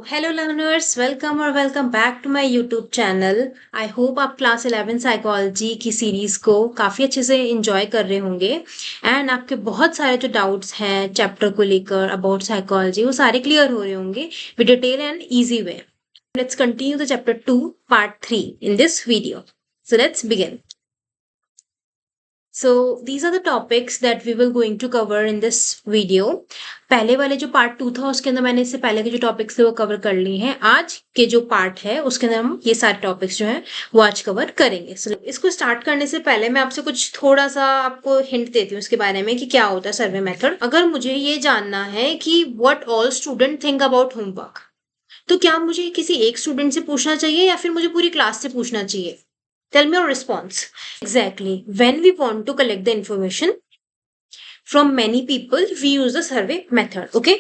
Hello learners, welcome और welcome back to my YouTube channel. I hope आप class 11 psychology की series को काफ़ी अच्छे से एंजॉय कर रहे होंगे एंड आपके बहुत सारे जो डाउट्स हैं चैप्टर को लेकर अबाउट साइकोलॉजी वो सारे क्लियर हो रहे होंगे with detail and easy way. Let's continue the chapter 2 part 3 in this video. So let's begin. So these are the topics that we will going to cover in this video. पहले वाले जो part 2 था उसके अंदर मैंने इससे पहले के जो टॉपिक्स थे वो कवर कर लिए हैं। आज के जो पार्ट है उसके अंदर हम ये सारे टॉपिक्स जो हैं वो आज कवर करेंगे। So, इसको स्टार्ट करने से पहले मैं आपसे कुछ थोड़ा सा आपको हिंट देती हूँ इसके बारे में कि क्या होता है सर्वे मेथड। अगर मुझे ये जानना है कि what all student think about homework, तो क्या मुझे किसी एक स्टूडेंट से पूछना चाहिए या फिर मुझे पूरी क्लास से पूछना चाहिए? Tell me your response. Exactly. When we want to collect the information from many people, we use the survey method. Okay?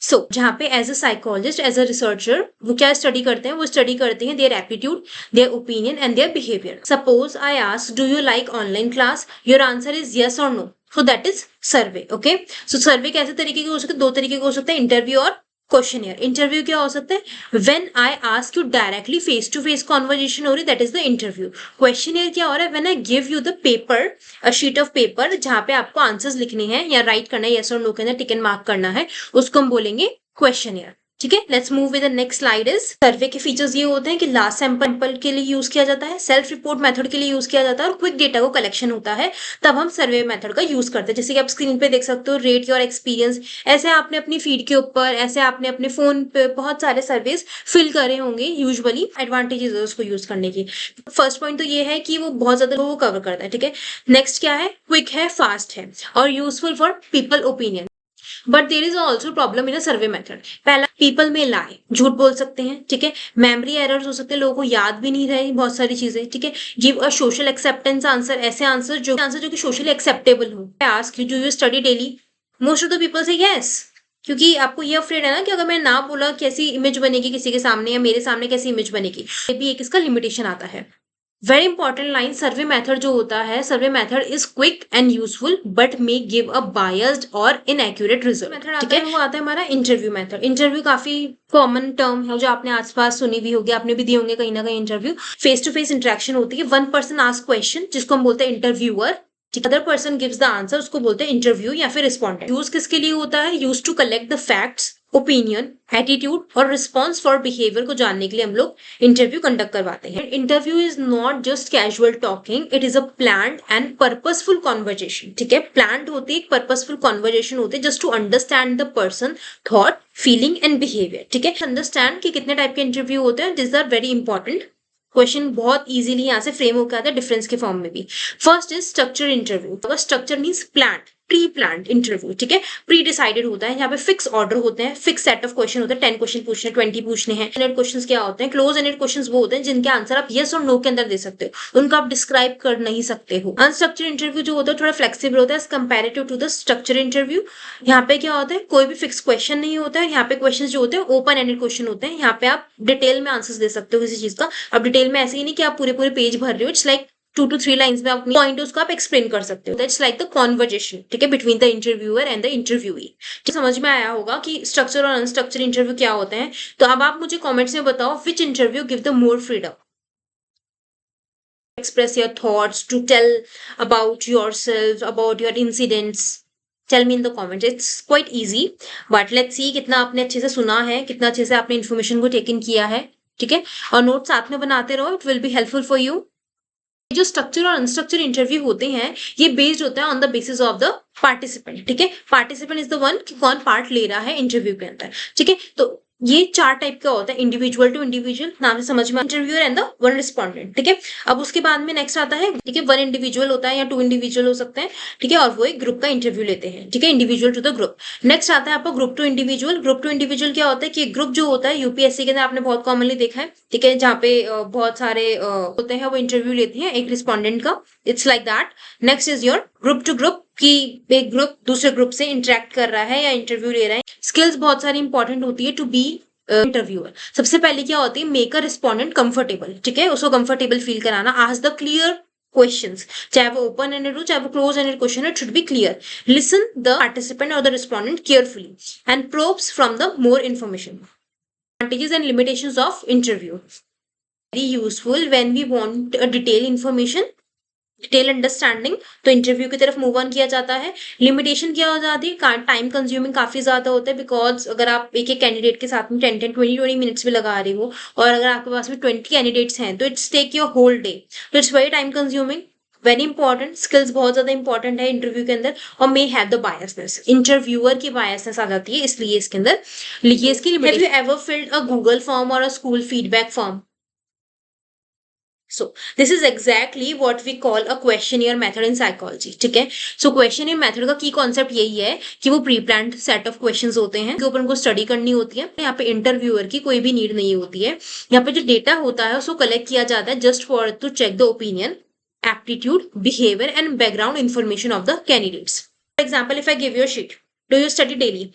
So, जहाँ पे as a psychologist, as a researcher, वो क्या स्टडी करते हैं? वो स्टडी करते हैं their aptitude, their opinion and their behavior. Suppose I ask, do you like online class? Your answer is yes or no. So that is survey. Okay? So survey कैसे तरीके के हो सकते हैं? दो तरीके के हो सकते हैं, इंटरव्यू और क्वेश्चनियर। इंटरव्यू क्या हो सकता है? When I ask you directly face to face conversation हो रही, that is the interview. Questionnaire क्या हो रहा है? When I give you the paper, a sheet of paper जहां पे आपको आंसर्स लिखने हैं या राइट करना है, यस और नो के अंदर टिक एंड मार्क करना है, उसको हम बोलेंगे क्वेश्चनियर। ठीक है, let's move with the next slide. Is survey के फीचर्स ये होते हैं कि लास्ट सैंपल के लिए यूज किया जाता है, सेल्फ रिपोर्ट मेथड के लिए यूज किया जाता है और क्विक डेटा को कलेक्शन होता है, तब हम सर्वे मेथड का यूज करते हैं। जैसे कि आप स्क्रीन पे देख सकते हो, रेट योर एक्सपीरियंस। ऐसे आपने अपनी फीड के ऊपर, ऐसे आपने अपने फोन पे बहुत सारे सर्वेज फिल करे होंगे। यूजुअली एडवांटेजेस है उसको यूज करने की। फर्स्ट पॉइंट तो ये है कि वो बहुत ज्यादा लोगों को कवर करता है। ठीक है, नेक्स्ट क्या है? क्विक है, फास्ट है और useful for people opinion. But there is also problem in a survey method. पहला, पीपल में लाए, झूठ बोल सकते हैं। ठीक है, मेमोरी एरर्स हो सकते हैं, लोगों को याद भी नहीं रहे बहुत सारी चीजें। ठीक है, give a social acceptance answer, ऐसे आंसर जो कि सोशली एक्सेप्टेबल हो। Ask you, do you study daily? Most of the people से यस, क्योंकि आपको ये अफ्रेड है ना कि अगर मैं ना बोला कैसी इमेज बनेगी किसी के सामने या मेरे सामने कैसी इमेज बनेगी, ये भी एक इसका लिमिटेशन आता है। Very important line, survey method जो होता है, survey method is quick and useful but may give a biased और इनएक्यूरेट रिजल्ट। मेथड आता है वो आता है हमारा इंटरव्यू मेथड। इंटरव्यू काफी कॉमन टर्म है जो आपने आसपास सुनी भी होगी, आपने भी दिए होंगे कहीं ना कहीं। Interview face to face interaction होती है। वन पर्सन आस्क क्वेश्चन जिसको हम बोलते हैं interviewer, other person gives the answer, उसको बोलते हैं इंटरव्यू या फिर रिस्पॉन्डेंट। यूज किसके लिए होता है? Use to collect the facts, opinion, attitude और रिस्पॉन्स फॉर बिहेवियर को जानने के लिए हम लोग इंटरव्यू कंडक्ट करवाते हैं। Interview is not just casual talking, it is a planned and purposeful conversation. ठीक है, प्लान्ड होती है, एक पर्पसफुल कॉन्वर्जेशन होती है, just to understand the person thought, feeling and behaviour. ठीक है, अंडरस्टैंड कि कितने टाइप के इंटरव्यू होते हैं, this are very important. Question बहुत इजीली यहाँ से फ्रेम होकर आता है डिफरेंस के फॉर्म में भी। First is structure interview. Structure means plan, pre plan interview. ठीक है, प्री डिसाइडेड होता है, यहाँ पे फिक्स ऑर्डर होते हैं, फिक्स सेट ऑफ क्वेश्चन होते हैं। 10 क्वेश्चन पूछने, 20 पूछने हैं। एंडेड क्वेश्चंस क्या होते हैं? क्लोज एंडेड क्वेश्चंस वो होते हैं जिनके आंसर आप यस और नो के अंदर दे सकते हो, उनको आप डिस्क्राइब कर नहीं सकते हो। अनस्ट्रक्चर्ड इंटरव्यू जो होता है थोड़ा फ्लेक्सिबल होता है as comparative to the structure interview. यहाँ पे क्या होता है? कोई भी फिक्स क्वेश्चन नहीं होता है। यहाँ पे क्वेश्चन जो होते हैं ओपन एंडेड क्वेश्चन होते हैं, यहाँ पे आप डिटेल में आंसर दे सकते हो किसी चीज का। अब डिटेल में ऐसे ही नहीं कि आप पूरे पूरे पेज भर रहे हो, इट्स लाइक 2 to 3 लाइन्स में अपनी पॉइंट उसको आप एक्सप्लेन कर सकते हो। दैट्स लाइक द कॉन्वर्जेशन, ठीक है, between the interviewer and the interviewee. समझ में आया होगा कि स्ट्रक्चर और अनस्ट्रक्चर इंटरव्यू क्या होते हैं। तो अब आप मुझे कमेंट्स में बताओ, which interview give the more freedom express your thoughts, to tell about yourself, about your incidents? Tell me in the comments. It's quite easy, but let's see कितना आपने अच्छे से सुना है, कितना अच्छे से आपने इन्फॉर्मेशन को टेकन किया है। ठीक है, और नोट साथ में बनाते रहो, it will be helpful for you. जो स्ट्रक्चर और अनस्ट्रक्चर इंटरव्यू होते हैं ये बेस्ड होता है on the basis of the participant. ठीक है, पार्टिसिपेंट इज द वन कि कौन पार्ट ले रहा है इंटरव्यू के अंदर। ठीक है, तो ये 4 टाइप का होता है, इंडिविजुअल टू इंडिविजुअल, नाम से समझ में, interviewer and the one respondent. ठीक है, अब उसके बाद में नेक्स्ट आता है, ठीक है, 1 इंडिविजुअल होता है या 2 इंडिविजुअल हो सकते हैं। ठीक है, और वो एक ग्रुप का इंटरव्यू लेते हैं। ठीक है, individual to the group. Next आता है आपका group to individual. Group to individual क्या होता है कि ग्रुप जो होता है यूपीएससी के अंदर आपने बहुत कॉमनली देखा है। ठीक है, जहाँ पे बहुत सारे होते हैं वो इंटरव्यू लेते हैं एक रिस्पोंडेंट का। It's like that. Next is your group to group, कि एक ग्रुप दूसरे ग्रुप से इंटरेक्ट कर रहा है या इंटरव्यू ले रहा है। स्किल्स बहुत सारी इंपॉर्टेंट होती है टू बी इंटरव्यूअर। सबसे पहले क्या होती है? Make a respondent comfortable. ठीक है, उसको कंफर्टेबल फील कराना। आस्क द क्लियर क्वेश्चंस, चाहे वो ओपन एंडेड हो चाहे वो close ended question, it should be clear. Listen the participant और the respondent carefully and probes from the more information. Advantages and limitations of interview. Very useful when we want a detailed information, detail understanding, तो interview की तरफ move on किया जाता है। Limitation क्या हो जाती है, टाइम कंज्यूमिंग काफी ज्यादा होता है, बिकॉज अगर आप एक एक कैंडिडेट के साथ में 10-20 मिनट्स भी लगा रही हो और अगर आपके पास में 20 कैंडिडेट्स हैं तो it's take your whole day, तो it's very time consuming. Very important, skills बहुत ज्यादा इंपॉर्टेंट है इंटरव्यू के अंदर, और may have the biasness, interviewer की बायसनेस आ जाती है, इसलिए इसके अंदर लिखिए इसकी limitation. Have you ever filled a Google form और a school feedback form? So this is exactly what we call a questionnaire method in psychology, ठीक है। So questionnaire method का की कॉन्सेप्ट यही है कि वो pre planned set of questions होते हैं के ऊपर उनको स्टडी करनी होती है। यहाँ पे इंटरव्यूअर की कोई भी नीड नहीं होती है, यहाँ पे जो डेटा होता है उसको कलेक्ट किया जाता है just for to check the opinion, aptitude, behaviour and background information of the candidates. For example, if I give you a sheet, do you study daily,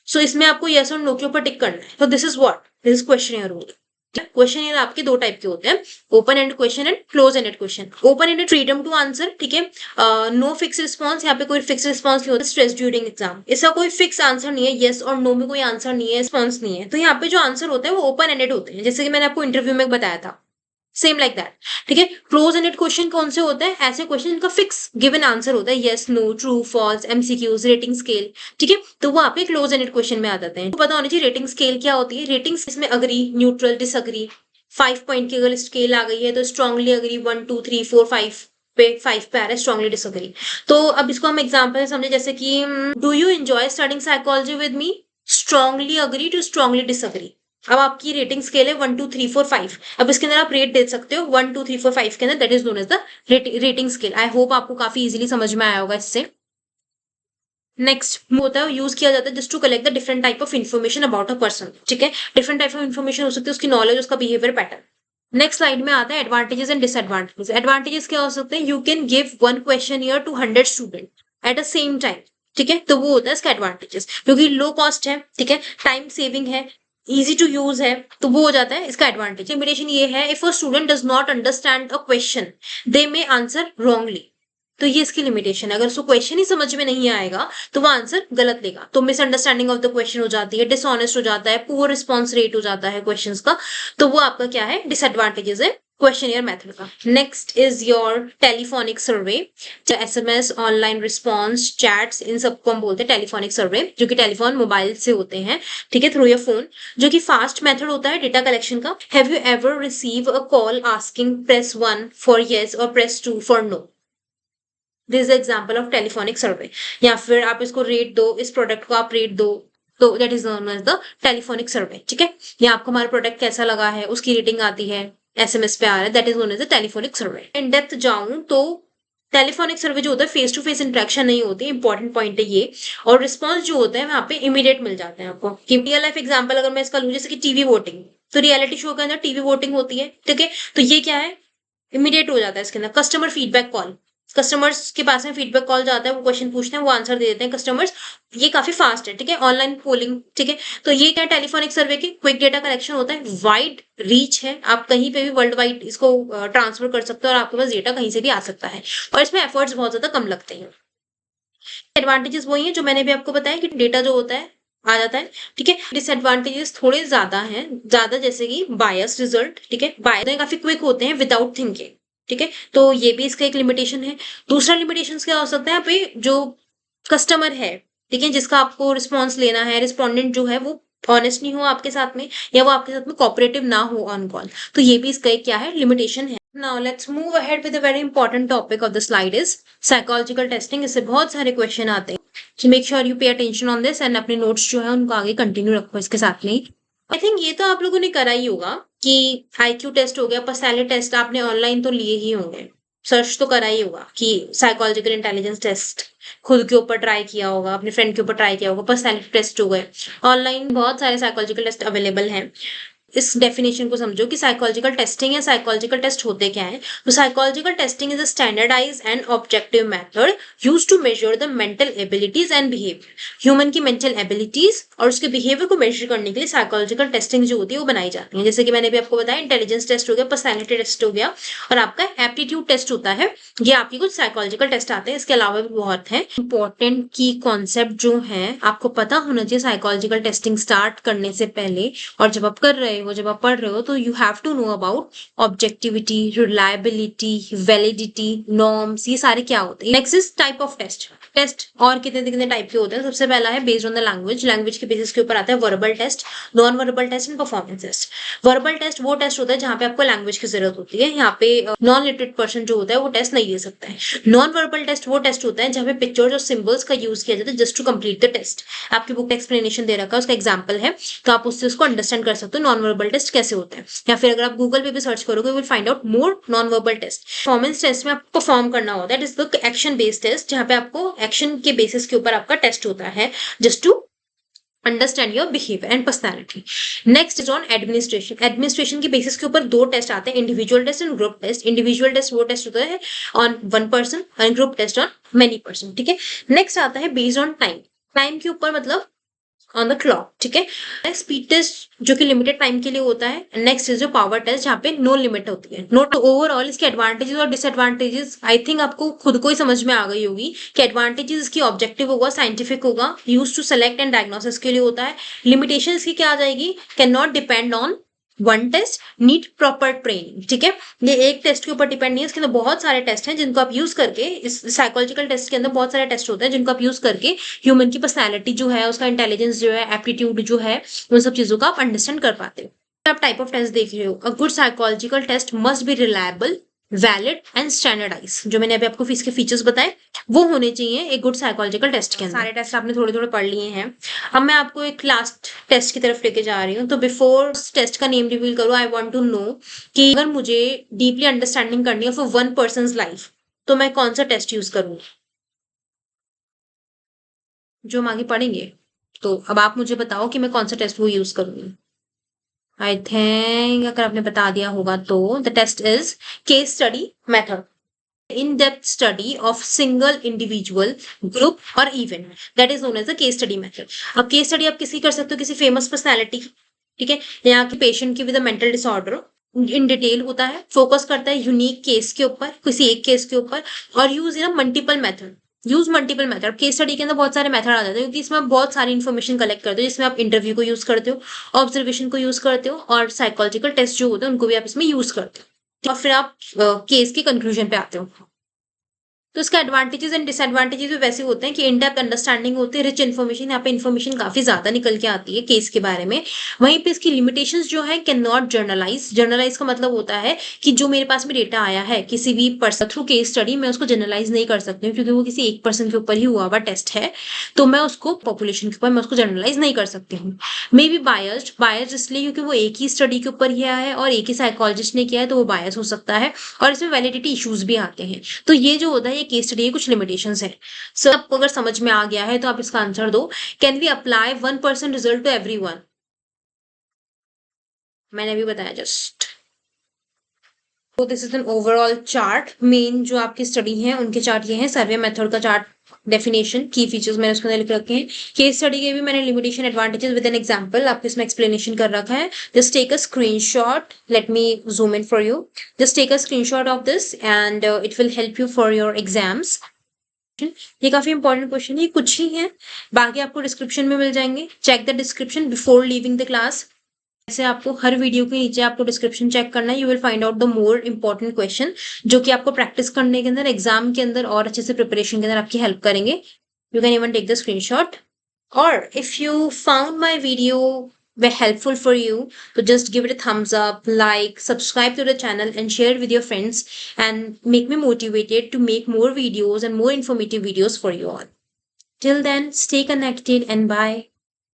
so इसमें आपको यस और नो के ऊपर टिक करना है, तो this is what, this is questionnaire rule. Question ये आपके दो टाइप के होते हैं, open end question and close ended question. Open ended, freedom to answer, ठीक है, नो फिक्स रिस्पॉन्स, यहाँ पे कोई फिक्स रिस्पॉन्स नहीं होता। स्ट्रेस ड्यूरिंग एग्जाम, इसका कोई फिक्स आंसर नहीं है, येस और नो में कोई आंसर नहीं है, रिस्पॉन्स नहीं है, तो यहाँ पे जो आंसर होता है वो ओपन एंडेड होते हैं, जैसे कि मैंने आपको इंटरव्यू में बताया था, सेम लाइक दैट, ठीक है। क्लोज एंडेड क्वेश्चन कौन से होते हैं, ऐसे क्वेश्चन जिनका फिक्स गिवन आंसर होता है, yes no, true false, MCQs, rating scale, ठीक है, तो वो आपके क्लोज एंडेड क्वेश्चन में आ जाते हैं। तो पता होना चाहिए रेटिंग स्केल क्या होती है। रेटिंग इसमें अग्री, न्यूट्रल, डिसअग्री, 5 पॉइंट की अगर स्केल आ गई है तो स्ट्रांगली अग्री 1 2 3 4 5 पे, 5 पे आ रहा है स्ट्रांगली डिसअग्री। तो अब इसको हम एग्जांपल समझे, जैसे कि do you enjoy studying psychology with me, strongly agree to strongly disagree. अब आपकी रेटिंग स्केल है 1 2 3 4 5, अब इसके अंदर आप रेट दे सकते हो 1 2 3 4 5 के अंदर, that is known as the rating scale. I hope आपको काफी इजीली समझ में आया होगा इससे। नेक्स्ट होता है, यूज किया जाता है just to collect the different type of information about a person, ठीक है, डिफरेंट टाइप ऑफ इन्फॉर्मेशन हो सकती है, उसकी नॉलेज, उसका बिहेवियर पैटर्न। नेक्स्ट स्लाइड में आता है एडवांटेजेस एंड डिसएडवांटेजेस। एडवांटेजेस क्या हो सकते हैं, you can give 1 questionnaire to 100 student at a same time, ठीक है, तो वो होता है इसका एडवांटेजेस, क्योंकि लो कॉस्ट है, ठीक है, टाइम सेविंग है, इजी टू यूज है, तो वो हो जाता है इसका एडवांटेज। लिमिटेशन ये है, if a student does not understand a question they may answer wrongly, तो ये इसकी लिमिटेशन है, अगर उसको क्वेश्चन ही समझ में नहीं आएगा तो वो आंसर गलत देगा, तो मिसअंडरस्टैंडिंग ऑफ द क्वेश्चन हो जाती है, डिसऑनेस्ट हो जाता है, पुअर रिस्पॉन्स रेट हो जाता है क्वेश्चंस का, तो वो आपका क्या है, डिसएडवांटेजेस है क्वेश्चनियर मेथड का। Next is your telephonic survey, SMS, online response, chats, इन सबको हम बोलते हैं टेलीफोनिक सर्वे, जो कि टेलीफोन मोबाइल से होते हैं, ठीक है, थ्रू योर फोन, जो कि फास्ट मेथड होता है डेटा कलेक्शन का। Have you ever receive a call asking press 1 for yes और press 2 for no, this is example of telephonic survey. या फिर आप इसको रेट दो, इस प्रोडक्ट को आप रेट दो, तो that is known as the telephonic survey, ठीक है, या आपको हमारा प्रोडक्ट कैसा लगा है उसकी रेटिंग आती है, एसएमएस पे आ रहा है, that is known as the telephonic survey. In depth जाऊं तो टेलीफोनिक सर्वे जो होता है फेस टू फेस इंटरेक्शन नहीं होती, इंपॉर्टेंट पॉइंट है ये, और रिस्पॉन्स जो होता है वहां पे इमीडिएट मिल जाते हैं आपको। कि रियल लाइफ एग्जांपल अगर मैं इसका लूं, जैसे कि टीवी वोटिंग, तो रियलिटी शो के अंदर टीवी वोटिंग होती है, ठीक है, तो ये क्या है, इमीडिएट हो जाता है इसके अंदर। कस्टमर फीडबैक कॉल, कस्टमर्स के पास में फीडबैक कॉल जाता है, वो क्वेश्चन पूछते हैं, वो आंसर दे देते हैं कस्टमर्स, ये काफी फास्ट है, ठीक है। ऑनलाइन पोलिंग, ठीक है, तो ये क्या टेलीफोनिक सर्वे की क्विक डेटा कलेक्शन होता है, वाइड रीच है, आप कहीं पे भी वर्ल्ड वाइड इसको ट्रांसफर कर सकते हो और आपके पास डेटा कहीं से भी आ सकता है, और इसमें एफर्ट्स बहुत ज्यादा कम लगते हैं। एडवांटेजेस वही है जो मैंने भी आपको बताया कि डेटा जो होता है आ जाता है, ठीक है। डिसएडवांटेजेस थोड़े ज्यादा हैं, ज्यादा जैसे कि बायस रिजल्ट, ठीक है, बायस काफी क्विक होते हैं विदाउट थिंकिंग, ठीक है, तो ये भी इसका एक लिमिटेशन है। दूसरा लिमिटेशन क्या हो सकता है, यहाँ पे जो कस्टमर है, ठीक है, जिसका आपको रिस्पॉन्स लेना है, रिस्पॉन्डेंट जो है वो ऑनेस्ट नहीं हो आपके साथ में, या वो आपके साथ में कोऑपरेटिव ना हो ऑन कॉल, तो ये भी इसका एक क्या है, लिमिटेशन है। Now let's move ahead with a very important topic of the slide is psychological testing। इससे बहुत सारे क्वेश्चन आते हैं, so make sure you pay attention on this and अपने नोट्स जो है उनको आगे कंटिन्यू रखो इसके साथ में। आई थिंक ये तो आप लोगों ने करा ही होगा कि IQ टेस्ट हो गया, पर्सनैलिटी टेस्ट आपने ऑनलाइन तो लिए ही होंगे, सर्च तो करा ही होगा कि साइकोलॉजिकल इंटेलिजेंस टेस्ट खुद के ऊपर ट्राई किया होगा, अपने फ्रेंड के ऊपर ट्राई किया होगा, पर्सनैलिटी टेस्ट हो गए, ऑनलाइन बहुत सारे साइकोलॉजिकल टेस्ट अवेलेबल हैं। इस डेफिनेशन को समझो कि साइकोलॉजिकल टेस्टिंग या साइकोलॉजिकल टेस्ट होते क्या है। तो psychological testing is a standardize and objective method use to measure the mental abilities and behaviour. Human की मेंटल एबिलिटीज और उसके बिहेवियर को मेजर करने के लिए साइकोलॉजिकल टेस्टिंग जो होती है वो बनाई जाती है। जैसे कि मैंने भी आपको बताया, इंटेलिजेंस टेस्ट हो गया, पर्सनैलिटी टेस्ट हो गया, और आपका एप्टीट्यूड टेस्ट होता है। ये आपके कुछ साइकोलॉजिकल टेस्ट आते हैं, इसके अलावा भी बहुत हैं। इंपॉर्टेंट की कॉन्सेप्ट जो है आपको पता होना चाहिए साइकोलॉजिकल टेस्टिंग स्टार्ट करने से पहले, और जब आप कर रहे हो, जब आप पढ़ रहे हो, तो you have to know about objectivity, reliability, validity, norms, ये सारे क्या होते हैं। Next is type of test. Test और कितने कितने टाइप के होते हैं। सबसे पहला है based on the language. Language के बेसिस के ऊपर आता है verbal test, non verbal test and performance test. Verbal test वो टेस्ट होता है जहाँ पे आपको लैंग्वेज की जरूरत होती है। यहाँ पे नॉन लिटरेट पर्सन जो होता है वो टेस्ट नहीं दे सकता है। नॉन वर्बल टेस्ट वो टेस्ट होता है जहाँ पे पिक्चर्स और सिंबल्स का यूज किया जाता है just to complete the test. आपकी बुक एक्सप्लेनेशन दे रखा है, उसका एग्जाम्पल है, तो आप उससे उसको अंडरस्टैंड कर सकते हो नॉन वर्बल टेस्ट कैसे होते हैं। या फिर अगर आप गूगल पे भी सर्च करोगे, will find out more non verbal test. Performance test में आपको परफॉर्म करना होता है, it is the action based test, जहाँ पे आपको एक्शन के बेसिस के ऊपर आपका टेस्ट होता है just to understand your behaviour and personality. Next is on administration. Administration के बेसिस के ऊपर दो टेस्ट आते हैं, individual test and group test. Individual test वो टेस्ट होता है on one person and group test on many person. ठीक है। नेक्स्ट आता है बेस्ड ऑन टाइम। टाइम के ऊपर मतलब ऑन द क्लॉक। ठीक है। स्पीड टेस्ट जो कि लिमिटेड टाइम के लिए होता है। नेक्स्ट इज जो पावर टेस्ट, जहाँ पे नो लिमिट होती है। नोट ओवरऑल इसके एडवांटेजेस और डिसएडवांटेजेस आई थिंक आपको खुद को ही समझ में आ गई होगी कि एडवांटेजेस इसकी ऑब्जेक्टिव होगा, साइंटिफिक होगा, use to select and diagnosis के लिए होता है। लिमिटेशन इसकी क्या आ जाएगी, can not depend on one test, need proper training. ठीक है। ये एक टेस्ट के ऊपर डिपेंड नहीं है, इसके अंदर बहुत सारे टेस्ट हैं जिनको आप यूज करके, इस साइकोलॉजिकल टेस्ट के अंदर बहुत सारे टेस्ट होते हैं जिनको आप यूज करके ह्यूमन की पर्सनैलिटी जो है, उसका इंटेलिजेंस जो है, एप्टीट्यूड जो है, उन सब चीजों का आप अंडरस्टैंड कर पाते हो। आप टाइप ऑफ टेस्ट देख रहे हो। A good psychological test must be reliable, valid and standardise. जो मैंने अभी आपको इसके फीचर्स बताए वो होने चाहिए एक गुड साइकोलॉजिकल टेस्ट के अंदर। सारे टेस्ट आपने थोड़े थोड़े पढ़ लिए हैं। अब मैं आपको एक लास्ट टेस्ट की तरफ लेके जा रही हूँ। तो बिफोर टेस्ट का नेम रिवील करूँ, आई वांट टू नो कि अगर मुझे डीपली अंडरस्टैंडिंग करनी है फॉर वन पर्सन लाइफ, तो मैं कौन सा टेस्ट यूज करूंगी, जो हम आगे पढ़ेंगे। तो अब आप मुझे बताओ कि मैं कौन सा टेस्ट वो यूज करूंगी। आई थिंक अगर आपने बता दिया होगा तो the test is case study method, in-depth study of single individual, group और event, that is known as the case study method। अब case study आप किसी कर सकते हो, किसी फेमस पर्सनैलिटी, ठीक है, या कि पेशेंट की with a mental disorder, in detail होता है, फोकस करता है यूनिक केस के ऊपर, किसी एक केस के ऊपर, और use in multiple method. Use multiple method. Case study के अंदर बहुत सारे मेथड आ जाते हैं क्योंकि इसमें आप बहुत सारी इन्फॉर्मेशन कलेक्ट करते हो, जिसमें आप इंटरव्यू को यूज करते हो, ऑब्जर्वेशन को यूज करते हो, और साइकोलॉजिकल टेस्ट जो होते हैं उनको भी आप इसमें यूज करते हो, और फिर आप केस के कंक्लूजन पे आते हो। तो इसके एडवांटेजेस एंड डिसएडवांटेजेस भी वैसे होते हैं कि इन डेप्थ अंडरस्टैंडिंग होती है, रिच इन्फॉर्मेशन, यहाँ पे इन्फॉर्मेशन काफी ज्यादा निकल के आती है केस के बारे में। वहीं पे इसकी लिमिटेशंस जो है, कैन नॉट जर्नलाइज। जर्नलाइज का मतलब होता है कि जो मेरे पास में डेटा आया है किसी भी पर्सन थ्रू केस स्टडी, मैं उसको जर्नलाइज नहीं कर सकती हूँ क्योंकि वो किसी एक पर्सन के ऊपर ही हुआ हुआ टेस्ट है, तो मैं उसको पॉपुलेशन के ऊपर मैं उसको जर्नलाइज नहीं कर सकती हूँ। मे बी बायस्ड, बायस्ड इसलिए क्योंकि वो एक ही स्टडी के ऊपर किया है और एक ही साइकोलॉजिस्ट ने किया है, तो वो बायस हो सकता है, और इसमें वैलिडिटी इश्यूज भी आते हैं। तो ये जो होता है ये केस स्टडी कुछ लिमिटेशंस है। सो आपको अगर समझ में आ गया है तो आप इसका आंसर दो। Can we apply 1% result to everyone? मैंने अभी बताया जस्ट। तो this is an overall chart. Main जो आपकी स्टडी है उनके चार्ट ये हैं। सर्वे मेथड का चार्ट, डेफिनेशन, की फीचर्स मैंने उसके अंदर लिख रखे हैं। केस स्टडी के भी मैंने limitation, advantages with an example आपको इसमें एक्सप्लेनेशन कर रखा है। Just take a screenshot, let me zoom in for you. Just take a screenshot of this and it will help you for your exams. ये काफी इंपॉर्टेंट क्वेश्चन है, कुछ ही है, बाकी आपको डिस्क्रिप्शन में मिल जाएंगे। Check the description before leaving the class. ऐसे आपको हर वीडियो के नीचे आपको डिस्क्रिप्शन चेक करना है। You will find out the more important question जो कि आपको प्रैक्टिस करने के अंदर, एग्जाम के अंदर और अच्छे से प्रिपरेशन के अंदर आपकी हेल्प करेंगे। You can even take the screenshot, और if you found my video were helpful for you, so just give it a thumbs up, like, subscribe to the channel and share it with your friends, and make me motivated to make more videos and more informative videos for you all. Till then, stay connected and bye.